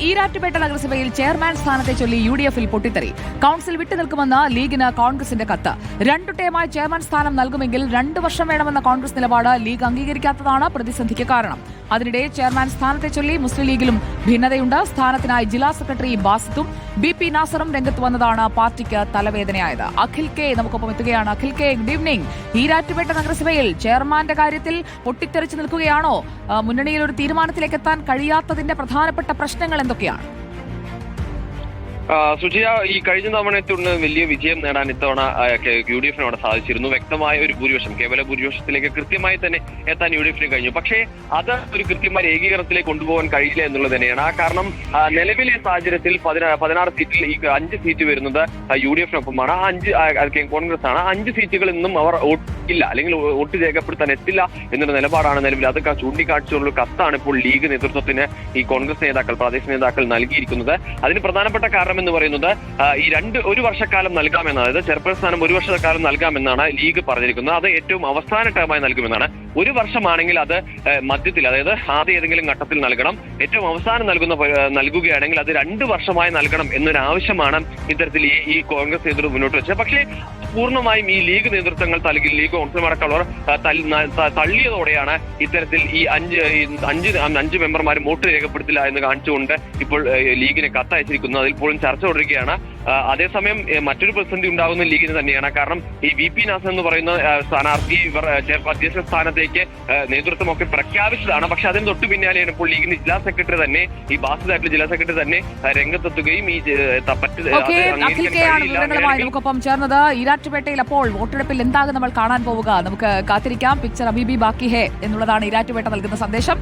ഈരാറ്റുപേട്ട നഗരസഭയിൽ ചെയർമാൻ സ്ഥാനത്തെ ചൊല്ലി UDF-ൽ പൊട്ടിത്തെറി. കൌൺസിൽ വിട്ടുനിൽക്കുമെന്ന് ലീഗിന് കോൺഗ്രസിന്റെ കത്ത്. 2 ടേമായി ചെയർമാൻ സ്ഥാനം നൽകുമെങ്കിൽ 2 വർഷം വേണമെന്ന കോൺഗ്രസ് നിലപാട് ലീഗ് അംഗീകരിക്കാത്തതാണ് പ്രതിസന്ധിക്ക് കാരണം. അതിനിടെ ചെയർമാൻ സ്ഥാനത്തെ ചൊല്ലി മുസ്ലിം ലീഗിലും ഭിന്നതയുണ്ട്. സ്ഥാനത്തിനായി ജില്ലാ സെക്രട്ടറി ബാസിത്തും BP നാസറും രംഗത്ത് വന്നതാണ് പാർട്ടിക്ക് തലവേദനയായത്. അഖിൽ കെ നമുക്കൊപ്പം എത്തുകയാണ്. Akhil K, good evening. Erattupetta നഗരസഭയിൽ ചെയർമാന്റെ കാര്യത്തിൽ പൊട്ടിത്തെറിച്ചു നിൽക്കുകയാണോ? മുന്നണിയിൽ ഒരു തീരുമാനത്തിലേക്ക് എത്താൻ കഴിയാത്തതിന്റെ പ്രധാനപ്പെട്ട പ്രശ്നങ്ങൾ എന്തൊക്കെയാണ്? സുജിയ, ഈ കഴിഞ്ഞ തവണത്തുണ്ട് വലിയ വിജയം നേടാൻ ഇത്തവണ UDF-നോട് സാധിച്ചിരുന്നു. വ്യക്തമായ ഒരു ഭൂരിപക്ഷം, കേവല ഭൂരിപക്ഷത്തിലേക്ക് കൃത്യമായി തന്നെ എത്താൻ UDF-ന് കഴിഞ്ഞു. പക്ഷേ അത് ഒരു കൃത്യമായ ഏകീകരണത്തിലേക്ക് കൊണ്ടുപോകാൻ കഴിയില്ല എന്നുള്ളത് തന്നെയാണ്. കാരണം നിലവിലെ സാഹചര്യത്തിൽ 16 സീറ്റിൽ ഈ 5 സീറ്റ് വരുന്നത് UDF-നൊപ്പമാണ്. 5 കോൺഗ്രസ് ആണ്. 5 സീറ്റുകളിൽ നിന്നും അവർ ഇല്ല, അല്ലെങ്കിൽ വോട്ട് രേഖപ്പെടുത്താൻ എത്തില്ല എന്നൊരു നിലപാടാണ് നിലവിൽ. അത് ചൂണ്ടിക്കാണിച്ചുള്ള കത്താണ് ഇപ്പോൾ ലീഗ് നേതൃത്വത്തിന് ഈ കോൺഗ്രസ് നേതാക്കൾ, പ്രാദേശിക നേതാക്കൾ നൽകിയിരിക്കുന്നത്. അതിന് പ്രധാനപ്പെട്ട കാരണം എന്ന് പറയുന്നത് ഈ 1 വർഷക്കാലം നൽകാമെന്ന്, അതായത് ചെയർപേഴ്സൺ സ്ഥാനം 1 വർഷക്കാലം നൽകാമെന്നാണ് ലീഗ് പറഞ്ഞിരിക്കുന്നത്. അത് ഏറ്റവും അവസാന ടേമായി നൽകുമെന്നാണ്. 1 വർഷമാണെങ്കിൽ അത് മധ്യത്തിൽ, അതായത് ആദ്യ ഏതെങ്കിലും ഘട്ടത്തിൽ നൽകണം. ഏറ്റവും അവസാനം നൽകുകയാണെങ്കിൽ അത് 2 വർഷമായി നൽകണം എന്നൊരു ആവശ്യമാണ് ഇത്തരത്തിൽ ഈ കോൺഗ്രസ് നേതൃത്വം മുന്നോട്ട് വെച്ചത്. പക്ഷേ പൂർണ്ണമായും ഈ ലീഗ് നേതൃത്വങ്ങൾ ലീഗ് കൗൺസിലർമാരൊക്കെയുള്ളവർ തള്ളിയതോടെയാണ് ഇത്തരത്തിൽ ഈ 5 മെമ്പർമാരും വോട്ട് രേഖപ്പെടുത്തില്ല എന്ന് കാണിച്ചുകൊണ്ട് ഇപ്പോൾ ലീഗിന് കത്തയച്ചിരിക്കുന്നു. അതിൽ പോലും ചർച്ച തുടരുകയാണ്. അതേസമയം മറ്റൊരു പ്രതിസന്ധി ഉണ്ടാകുന്ന ലീഗിന് തന്നെയാണ്. കാരണം ഈ VP നാസർ എന്ന് പറയുന്ന സ്ഥാനാർത്ഥി അധ്യക്ഷ സ്ഥാനത്തേക്ക് നേതൃത്വമൊക്കെ പ്രഖ്യാപിച്ചതാണ്. പക്ഷെ അതിന് തൊട്ടു പിന്നാലെയാണ് ഇപ്പോൾ ലീഗിന്റെ ജില്ലാ സെക്രട്ടറി തന്നെ, ഈ ബാസിതായിട്ടുള്ള ജില്ലാ സെക്രട്ടറി തന്നെ രംഗത്തെത്തുകയും ഈ നമുക്കൊപ്പം ചേർന്നത്. ഈരാറ്റുപേട്ടയിൽ അപ്പോൾ വോട്ടെടുപ്പിൽ എന്താകും നമ്മൾ കാണാൻ പോവുക? നമുക്ക് കാത്തിരിക്കാം. പിക്ചർ അബീബി ബാക്കി ഹേ എന്നുള്ളതാണ് ഈരാറ്റുപേട്ട നൽകുന്ന സന്ദേശം.